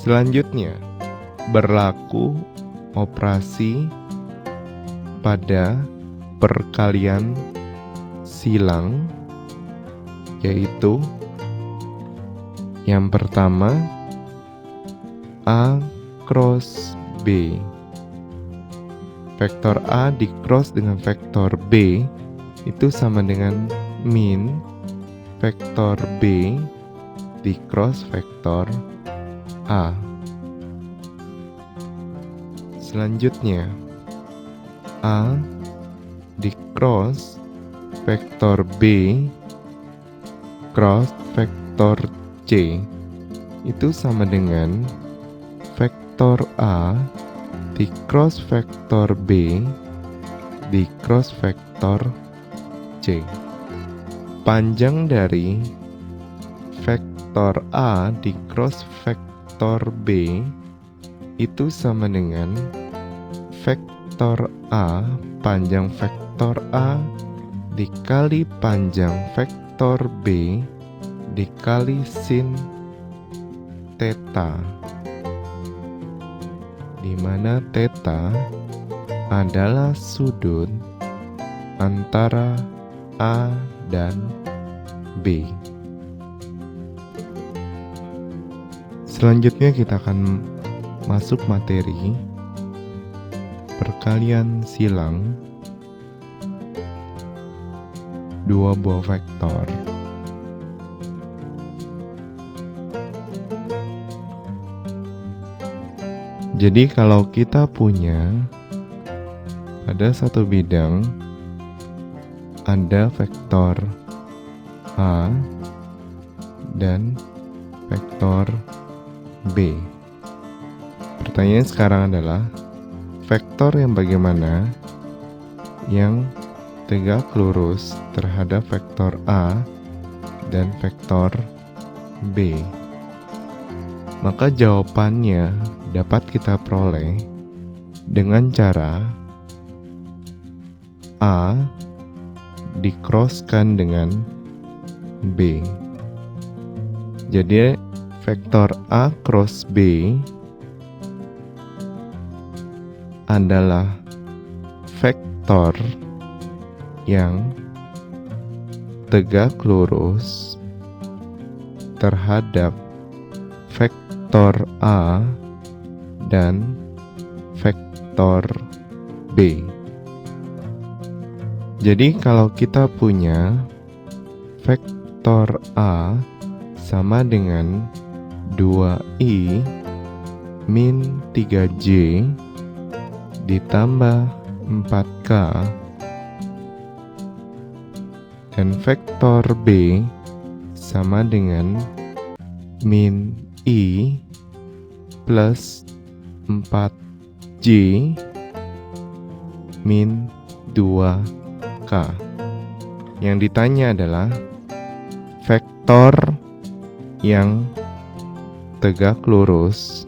Selanjutnya, berlaku operasi pada perkalian silang, yaitu yang pertama A cross B. Vektor A di cross dengan vektor B itu sama dengan min vektor B di cross vektor A. Selanjutnya, A di cross vektor B cross vektor C itu sama dengan vektor A di cross vektor B di cross vektor C. Panjang dari vektor A di cross vektor B itu sama dengan vektor A panjang vektor A dikali panjang vektor B dikali sin theta, di mana theta adalah sudut antara A dan B. Selanjutnya kita akan masuk materi perkalian silang dua buah vektor. Jadi kalau kita punya pada satu bidang ada vektor A dan vektor B. Pertanyaan sekarang adalah vektor yang bagaimana yang tegak lurus terhadap vektor A dan vektor B. Maka jawabannya dapat kita peroleh dengan cara A dicrosskan dengan B. Jadi vektor A cross B adalah vektor yang tegak lurus terhadap vektor A dan vektor B. Jadi kalau kita punya vektor A sama dengan 2i min 3j ditambah 4k, dan vektor B sama dengan min i plus 4j min 2k. Yang ditanya adalah vektor yang tegak lurus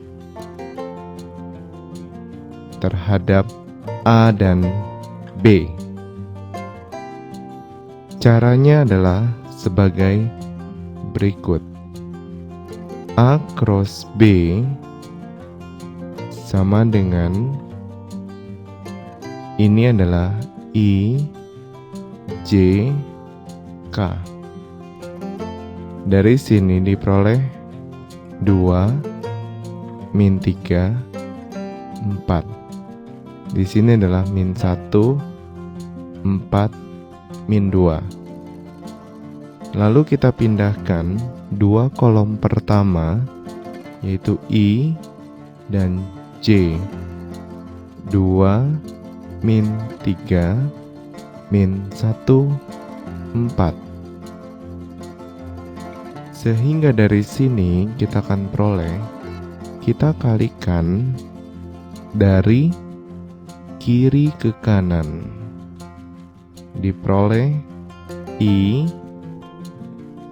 terhadap A dan B. Caranya adalah sebagai berikut. A cross B sama dengan, ini adalah I J K. Dari sini diperoleh 2 min 3 4. Di sini adalah min 1 4 min 2. Lalu kita pindahkan dua kolom pertama, yaitu I dan J. 2 min 3 min 1 4. Sehingga dari sini kita akan peroleh, kita kalikan dari kiri ke kanan, diperoleh I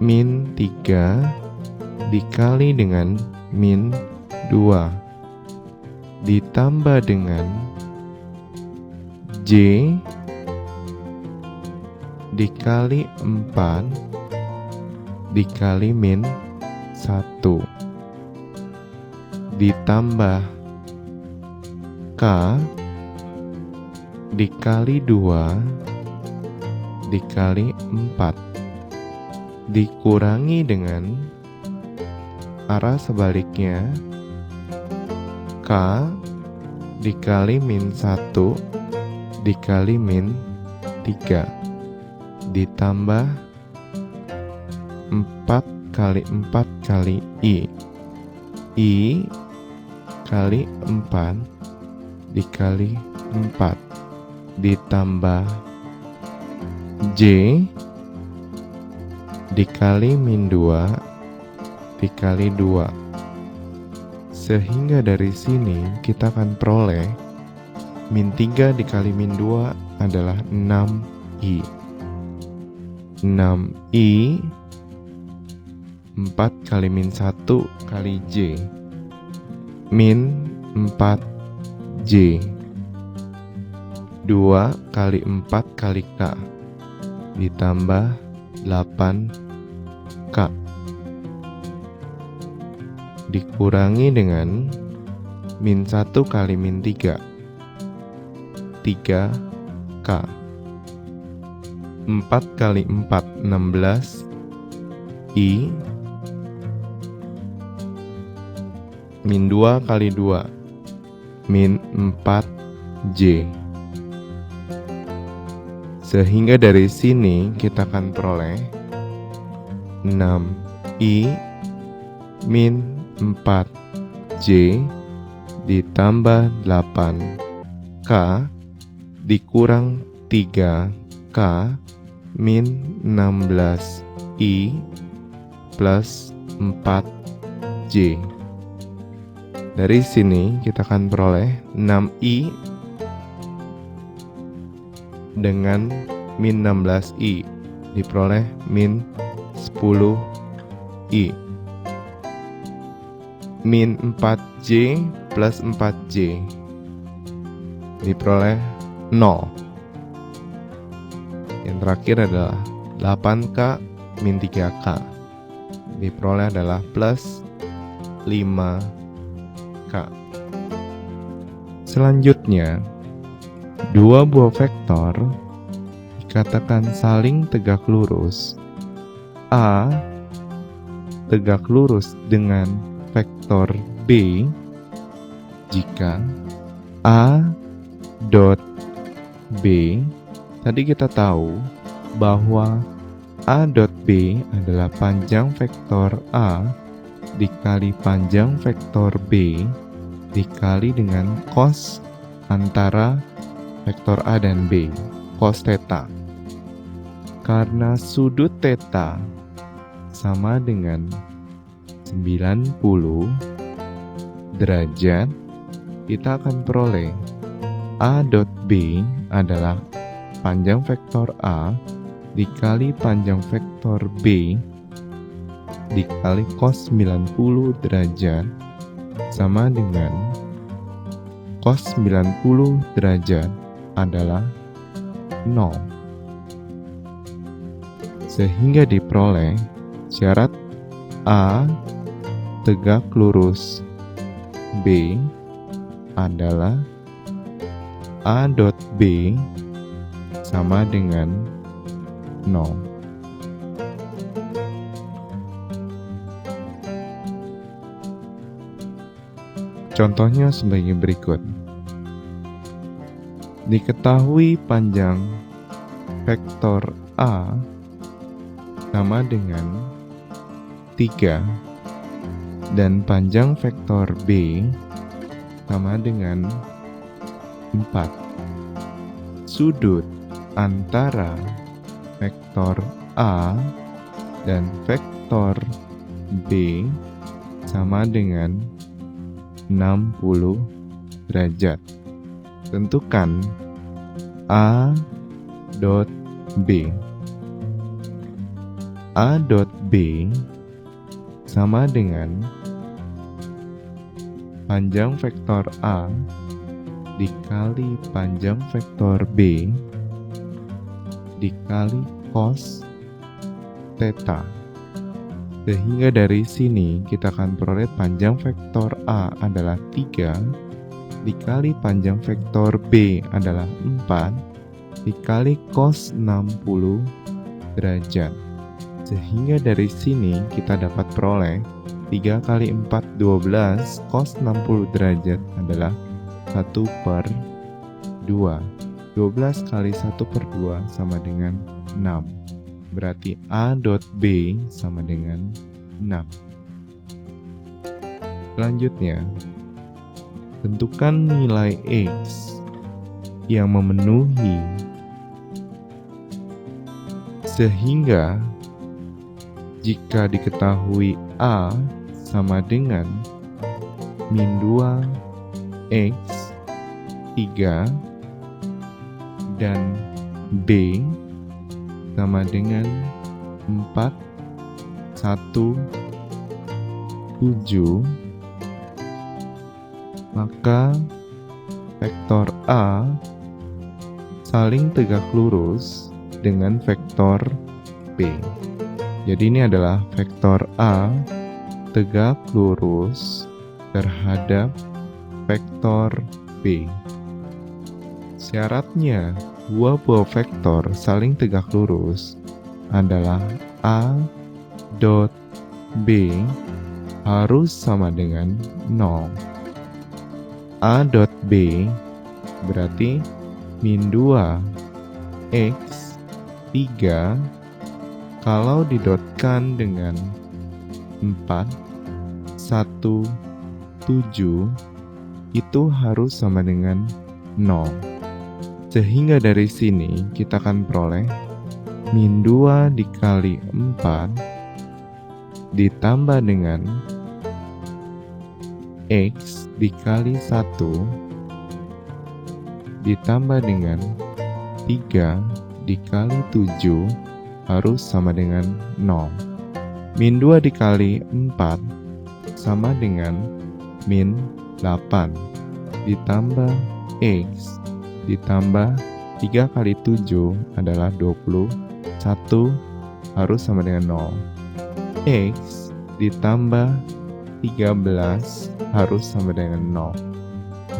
min 3 dikali dengan min 2 ditambah dengan J dikali 4 dikali min 1 ditambah K dikali 2 dikali 4 dikurangi dengan arah sebaliknya K dikali min 1 dikali min 3 ditambah 4 kali 4 kali I kali 4 dikali 4 ditambah J dikali min 2 dikali 2. Sehingga dari sini kita akan peroleh min 3 dikali min 2 adalah 6I. 6I 4 kali min 1 kali J min 4J 2 kali 4 kali K ditambah 8K dikurangi dengan min 1 kali min 3 3K 4 kali 4 16 I min 2 kali 2 min 4J. Sehingga dari sini kita akan peroleh 6I min 4J ditambah 8K dikurang 3K min 16I plus 4J. Dari sini kita akan peroleh 6I dengan min 16I diperoleh min 10I. Min 4J plus 4J diperoleh 0. Yang terakhir adalah 8K min 3K diperoleh adalah plus 5K. Selanjutnya, dua buah vektor dikatakan saling tegak lurus. A tegak lurus dengan vektor B jika A dot B, tadi kita tahu bahwa A dot B adalah panjang vektor A dikali panjang vektor B dikali dengan cos antara vektor A dan B, cos theta. Karena sudut theta sama dengan 90 derajat, kita akan peroleh A dot B adalah panjang vektor A dikali panjang vektor B dikali cos 90 derajat sama dengan cos 90 derajat adalah 0. Sehingga diperoleh syarat A tegak lurus B adalah A dot B sama dengan 0. Contohnya sebagai berikut. Diketahui panjang vektor A sama dengan 3 dan panjang vektor B sama dengan 4. Sudut antara vektor A dan vektor B sama dengan 60 derajat. Tentukan A dot B. A dot B sama dengan panjang vektor A dikali panjang vektor B dikali cos theta Sehingga dari sini kita akan peroleh panjang vektor A adalah 3 dikali panjang vektor B adalah 4 dikali cos 60 derajat. Sehingga dari sini kita dapat peroleh 3 kali 4 12 cos 60 derajat adalah 1/2. 12 kali 1/2 sama dengan 6. Berarti A dot B sama dengan 6. Selanjutnya, tentukan nilai X yang memenuhi sehingga jika diketahui A sama dengan min 2 X 3 dan B sama dengan 4 1 7, maka vektor A saling tegak lurus dengan vektor B. Jadi ini adalah vektor A tegak lurus terhadap vektor B. Syaratnya dua buah vektor saling tegak lurus adalah A dot B harus sama dengan 0. A dot B berarti min 2 X 3 kalau didotkan dengan 4 1 7 itu harus sama dengan 0. Sehingga dari sini kita akan peroleh min 2 dikali 4 ditambah dengan X dikali 1 ditambah dengan 3 dikali 7 harus sama dengan 0. Min 2 dikali 4 sama dengan min 8 ditambah X ditambah 3 kali 7 adalah 21 harus sama dengan 0. X ditambah 13 harus sama dengan 0.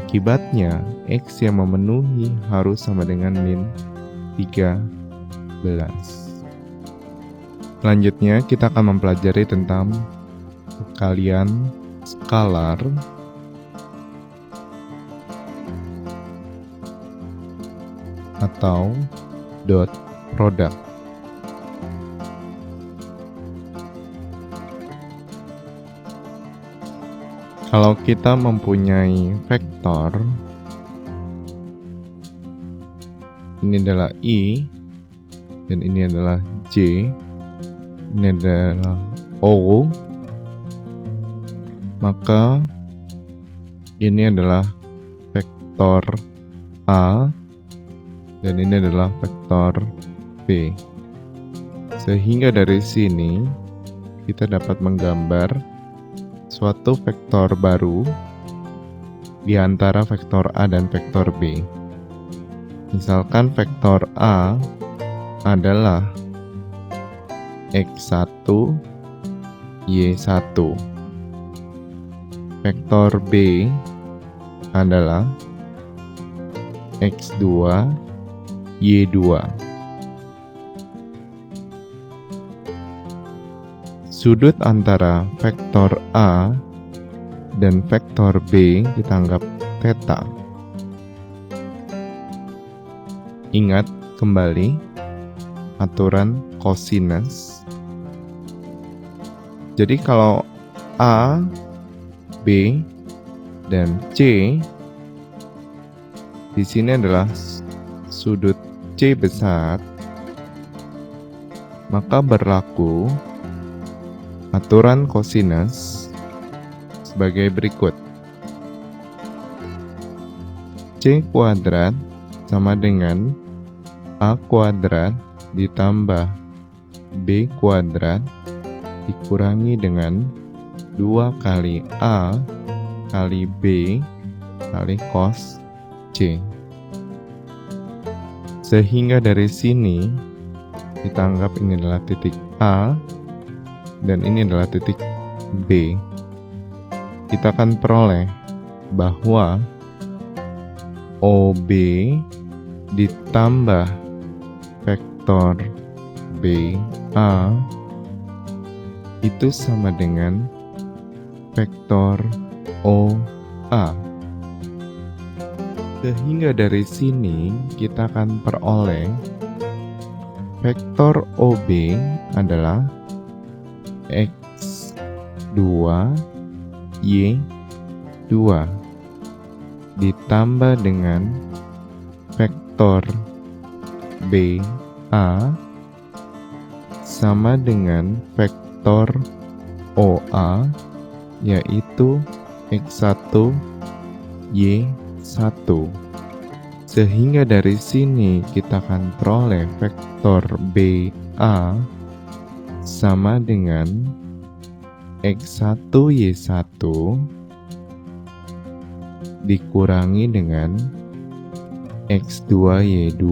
Akibatnya X yang memenuhi harus sama dengan min 13. Selanjutnya kita akan mempelajari tentang perkalian skalar atau dot product. Kalau kita mempunyai vektor, ini adalah I dan ini adalah J, ini adalah O, maka ini adalah vektor A dan ini adalah vektor B. Sehingga dari sini kita dapat menggambar suatu vektor baru di antara vektor A dan vektor B. Misalkan vektor A adalah X1, Y1. Vektor B adalah X2, Y2. Sudut antara vektor A dan vektor B kita anggap theta. Ingat kembali aturan cosinus. Jadi kalau A, B, dan C di sini adalah sudut C besar, maka berlaku aturan cosinus sebagai berikut. C kuadrat sama dengan A kuadrat ditambah B kuadrat dikurangi dengan 2 kali A kali B kali cos C. Sehingga dari sini kita anggap ini adalah titik A dan ini adalah titik B, kita akan peroleh bahwa OB ditambah vektor BA itu sama dengan vektor OA. Sehingga dari sini kita akan peroleh vektor OB adalah X2 Y2 ditambah dengan vektor BA sama dengan vektor OA, yaitu X1 Y1. Sehingga dari sini kita akan peroleh vektor BA sama dengan X1 Y1 dikurangi dengan X2 Y2.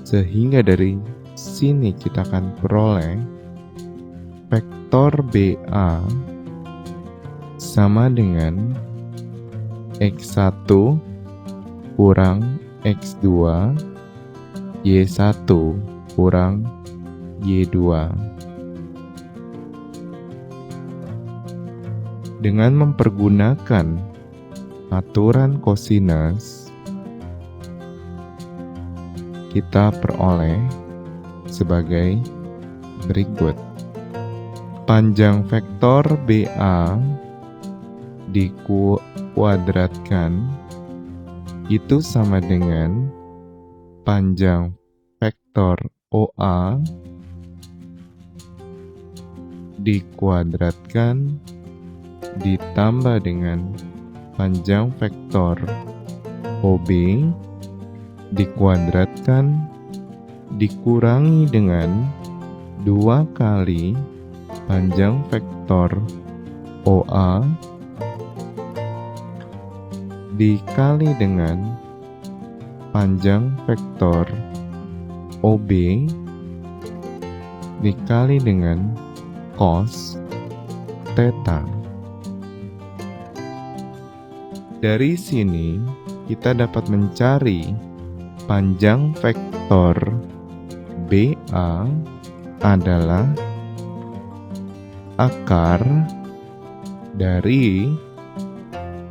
Sehingga dari sini kita akan peroleh vektor BA sama dengan X1 kurang X2 Y1 kurang Y2. Dengan mempergunakan aturan kosinus, kita peroleh sebagai berikut. Panjang vektor BA dikuadratkan itu sama dengan panjang vektor OA dikuadratkan ditambah dengan panjang vektor OB dikuadratkan dikurangi dengan 2 kali panjang vektor OA dikali dengan panjang vektor OB dikali dengan cos theta. Dari sini kita dapat mencari panjang vektor BA adalah akar dari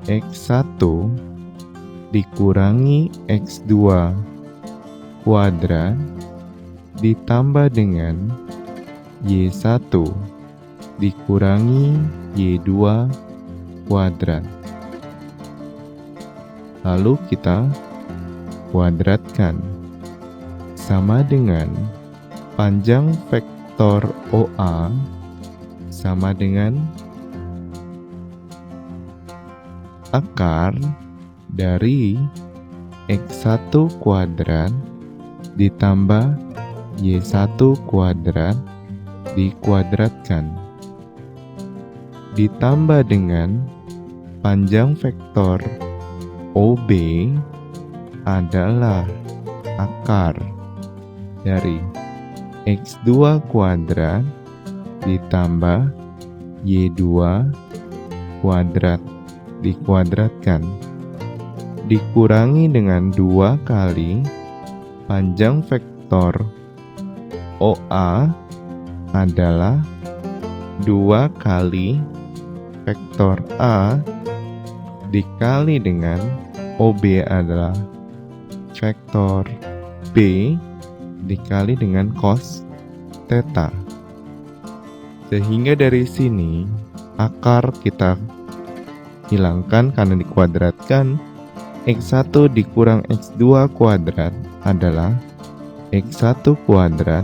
X1 dikurangi X2 kuadrat ditambah dengan Y1 dikurangi Y2 kuadrat. Lalu kita kuadratkan sama dengan panjang vektor OA sama dengan akar dari X1 kuadrat ditambah Y1 kuadrat dikuadratkan ditambah dengan panjang vektor OB adalah akar dari X2 kuadrat ditambah Y2 kuadrat dikuadratkan dikurangi dengan 2 kali panjang vektor OA adalah 2 kali vektor A dikali dengan OB adalah vektor B dikali dengan cos theta. Sehingga dari sini akar kita hilangkan karena dikuadratkan. X1 dikurang X2 kuadrat adalah X1 kuadrat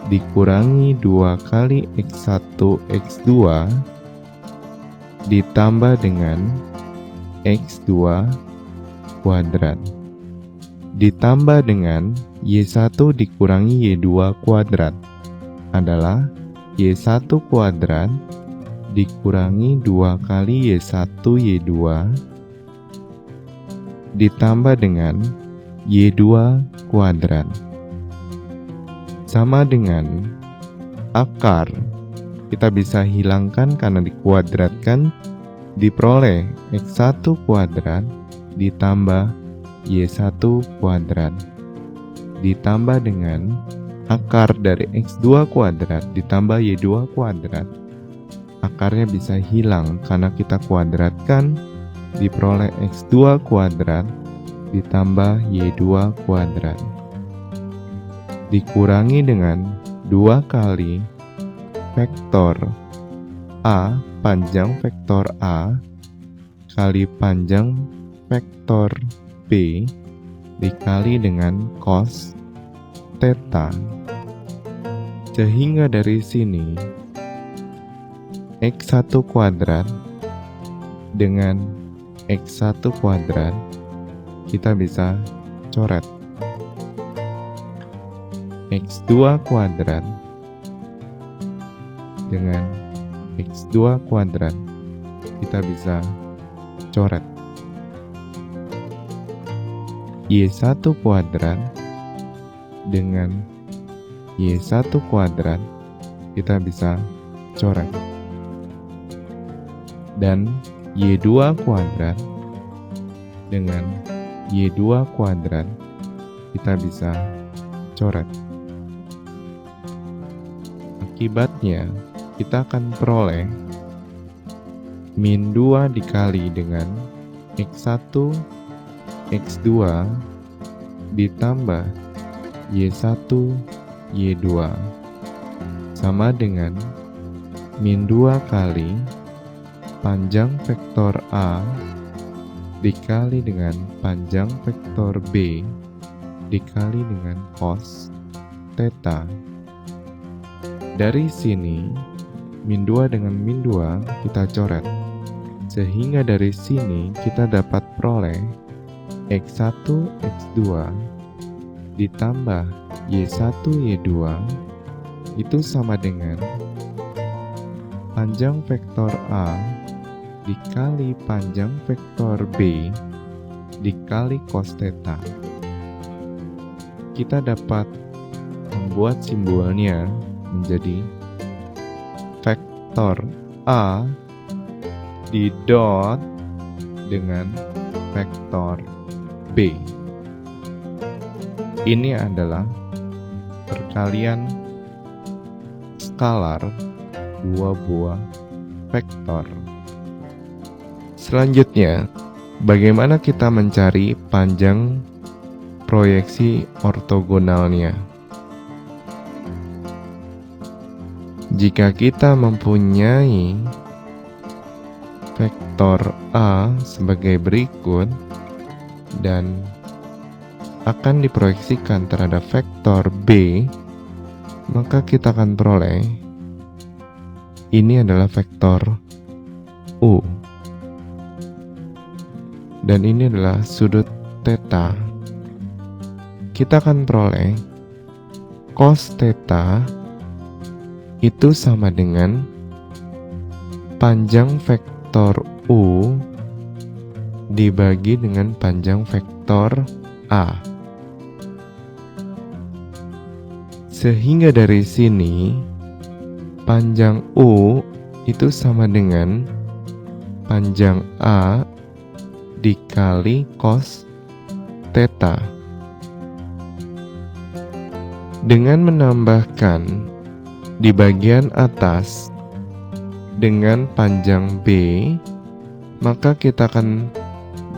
dikurangi 2 kali X1 X2 ditambah dengan X2 kuadrat ditambah dengan Y1 dikurangi Y2 kuadrat adalah Y1 kuadrat dikurangi 2 kali Y1 Y2 ditambah dengan Y2 kuadrat sama dengan akar. Kita bisa hilangkan karena dikuadratkan, diperoleh X1 kuadrat ditambah Y1 kuadrat ditambah dengan akar dari X2 kuadrat ditambah Y2 kuadrat. Akarnya bisa hilang karena kita kuadratkan, diperoleh X2 kuadrat ditambah Y2 kuadrat. Dikurangi dengan 2 kali vektor A, panjang vektor A, kali panjang vektor B, dikali dengan cos theta. Sehingga dari sini X1 kuadrat dengan X1 kuadrat kita bisa coret. X2 kuadrat dengan X2 kuadrat kita bisa coret. Y1 kuadrat dengan Y1 kuadrat kita bisa coret. Dan Y2 kuadrat dengan Y2 kuadrat kita bisa coret. Akibatnya kita akan peroleh min 2 dikali dengan X1 X2 ditambah Y1 Y2 sama dengan min 2 kali panjang vektor A dikali dengan panjang vektor B dikali dengan cos theta. Dari sini min 2 dengan min 2 kita coret, sehingga dari sini kita dapat peroleh X1 X2 ditambah Y1 Y2 itu sama dengan panjang vektor A dikali panjang vektor B dikali cos theta. Kita dapat membuat simbolnya menjadi vektor A didot dengan vektor B. Ini adalah perkalian skalar dua buah vektor. Selanjutnya, bagaimana kita mencari panjang proyeksi ortogonalnya? Jika kita mempunyai vektor A sebagai berikut dan akan diproyeksikan terhadap vektor B, maka kita akan peroleh ini adalah vektor U dan ini adalah sudut theta. Kita akan peroleh cos theta itu sama dengan panjang vektor U dibagi dengan panjang vektor A. Sehingga dari sini panjang U itu sama dengan panjang A dikali cos theta. Dengan menambahkan di bagian atas dengan panjang B, maka kita akan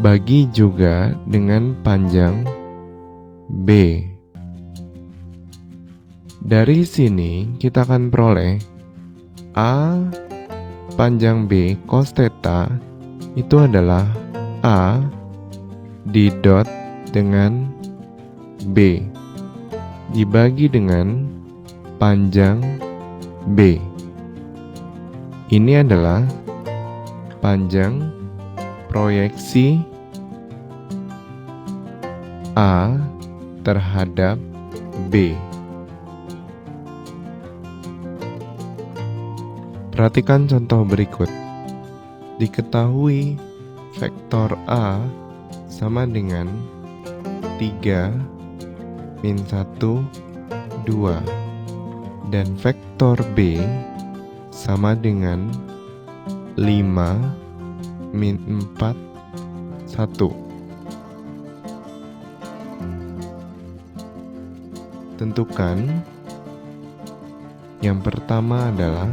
bagi juga dengan panjang B. Dari sini kita akan peroleh A panjang B cos theta itu adalah A didot dengan B dibagi dengan panjang B. Ini adalah panjang proyeksi A terhadap B. Perhatikan contoh berikut. Diketahui vektor A sama dengan 3 min 1 2 dan vektor B sama dengan 5 min 4, 1. Tentukan yang pertama adalah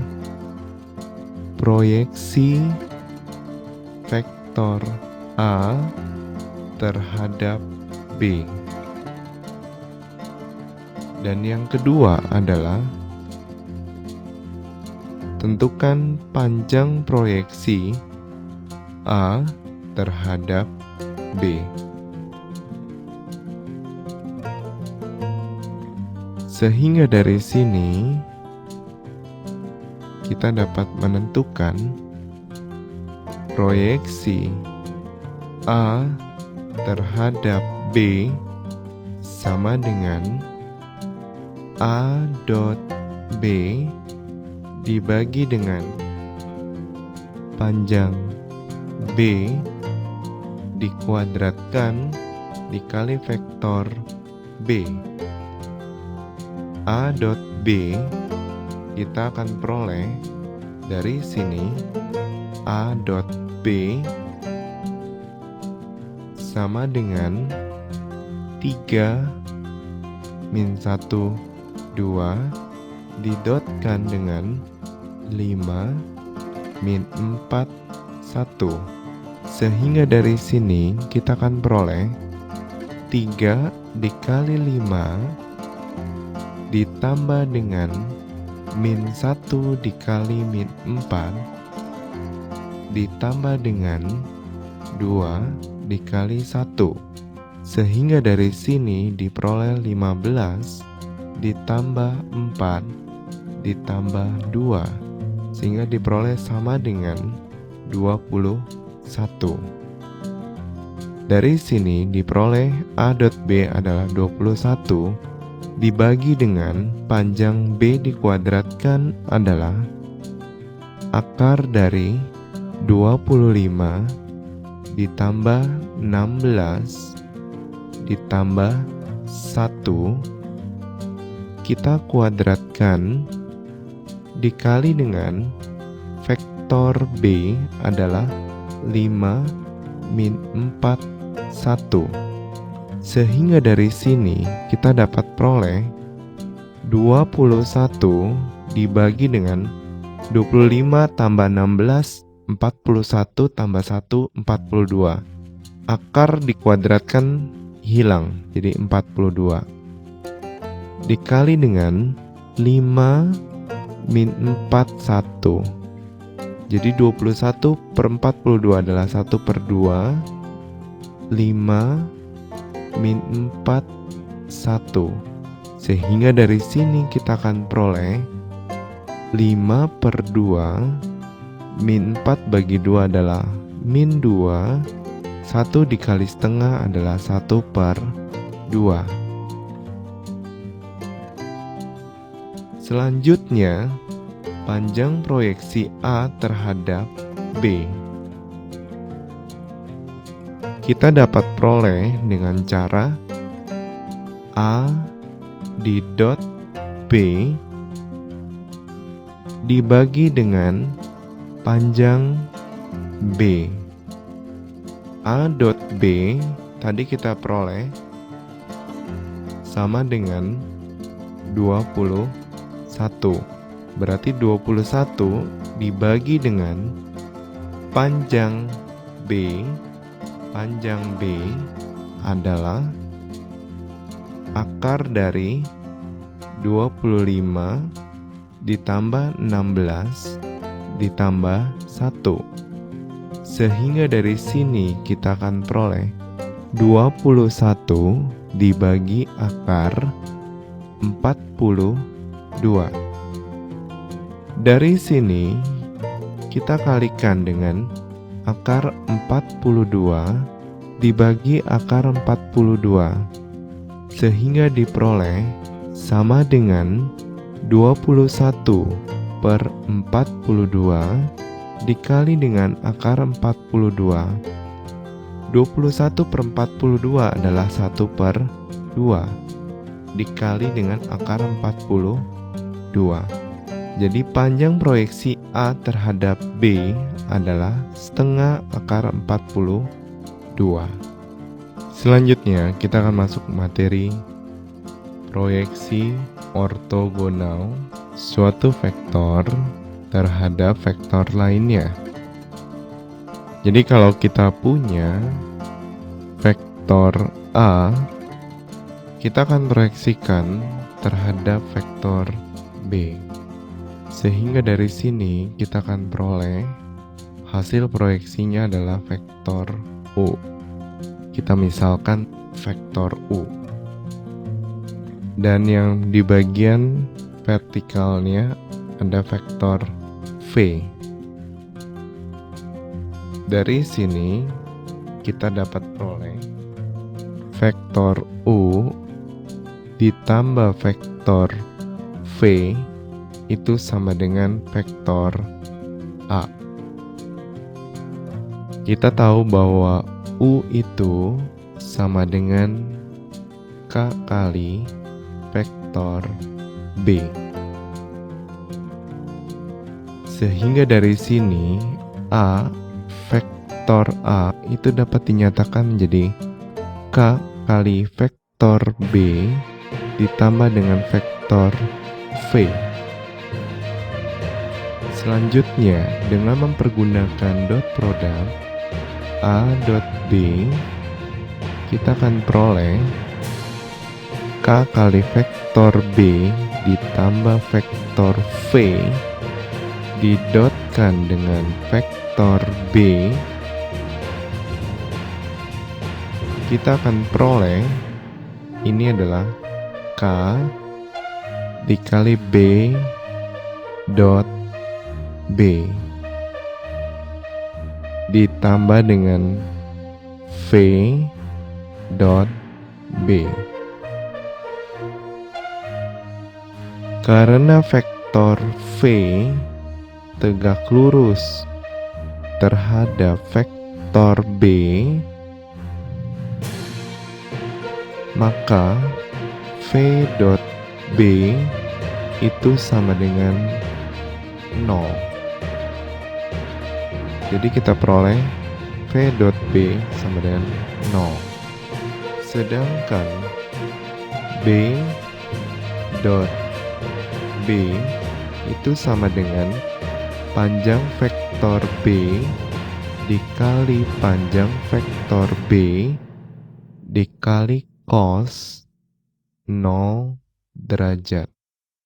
proyeksi vektor A terhadap B. Dan yang kedua adalah tentukan panjang proyeksi A terhadap B. Sehingga dari sini kita dapat menentukan proyeksi A terhadap B sama dengan A dot B dibagi dengan panjang B dikuadratkan dikali vektor B. A dot B kita akan peroleh dari sini A dot B sama dengan 3 min 1, 2 didotkan dengan 5 min 4, 1. Sehingga dari sini kita akan peroleh 3 dikali 5 ditambah dengan min 1 dikali min 4 ditambah dengan 2 dikali 1. Sehingga dari sini diperoleh 15 ditambah 4 ditambah 2 sehingga diperoleh sama dengan 21. Dari sini diperoleh A dot B adalah 21 dibagi dengan panjang B dikuadratkan adalah akar dari 25 ditambah 16 ditambah 1 kita kuadratkan dikali dengan vektor B adalah 5 min 4, 1. Sehingga dari sini kita dapat peroleh 21 dibagi dengan 25 tambah 16, 41 tambah 1, 42. Akar dikuadratkan hilang, jadi 42. Dikali dengan 5 min 4, 1. Jadi 21 per 42 adalah 1 per 2. 5 min 4, 1. Sehingga dari sini kita akan peroleh 5 per 2 min 4 bagi 2 adalah min 2. 1 dikali setengah adalah 1 per 2. Selanjutnya, panjang proyeksi A terhadap B. Kita dapat peroleh dengan cara A di dot B dibagi dengan panjang B. A dot B tadi kita peroleh sama dengan 21. Berarti 21 dibagi dengan panjang B. Panjang B adalah akar dari 25 ditambah 16 ditambah 1. Sehingga dari sini kita akan peroleh 21 dibagi akar 42. Dari sini kita kalikan dengan akar 42 dibagi akar 42 sehingga diperoleh sama dengan 21 per 42 dikali dengan akar 42. 21 per 42 adalah 1 per 2 dikali dengan akar 42. Jadi panjang proyeksi A terhadap B adalah setengah akar 42. Selanjutnya kita akan masuk materi proyeksi ortogonal suatu vektor terhadap vektor lainnya. Jadi kalau kita punya vektor A, kita akan proyeksikan terhadap vektor B. Sehingga dari sini kita akan peroleh hasil proyeksinya adalah vektor U. Kita misalkan vektor U. Dan yang di bagian vertikalnya ada vektor V. Dari sini kita dapat peroleh vektor U ditambah vektor V itu sama dengan vektor A. Kita tahu bahwa U itu sama dengan K kali vektor B. Sehingga dari sini vektor A itu dapat dinyatakan menjadi K kali vektor B ditambah dengan vektor V. Selanjutnya, dengan mempergunakan dot product A dot B, kita akan peroleh K kali vektor B ditambah vektor V didotkan dengan vektor B, kita akan peroleh ini adalah K dikali B dot B ditambah dengan V dot B. Karena vektor V tegak lurus terhadap vektor B, maka V dot B itu sama dengan 0. Jadi kita peroleh V dot B sama dengan 0. Sedangkan B dot B itu sama dengan panjang vektor B dikali panjang vektor B dikali cos 0 derajat.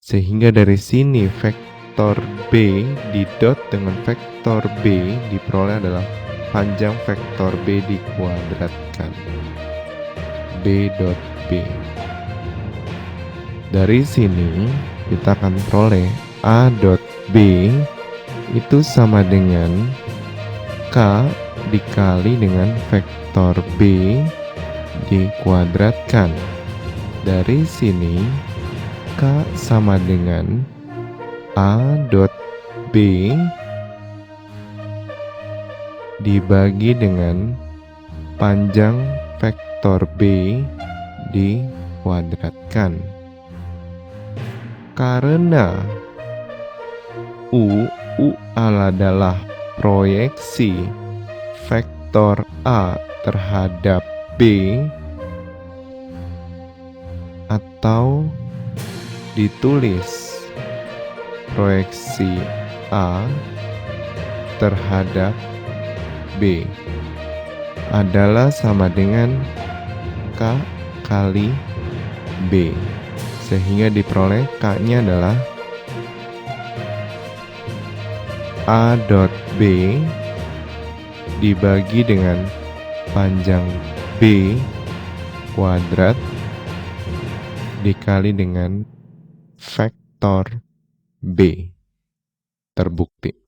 Sehingga dari sini vektor B didot dengan vektor B diperoleh adalah panjang vektor B dikuadratkan. B dot B. Dari sini kita akan peroleh A dot B itu sama dengan K dikali dengan vektor B dikuadratkan. Dari sini K sama dengan A dot B dibagi dengan panjang vektor B dikuadratkan. Karena U adalah proyeksi vektor A terhadap B, atau ditulis proyeksi A terhadap B adalah sama dengan K kali B, sehingga diperoleh K-nya adalah A dot B dibagi dengan panjang B kuadrat dikali dengan vektor B. Terbukti.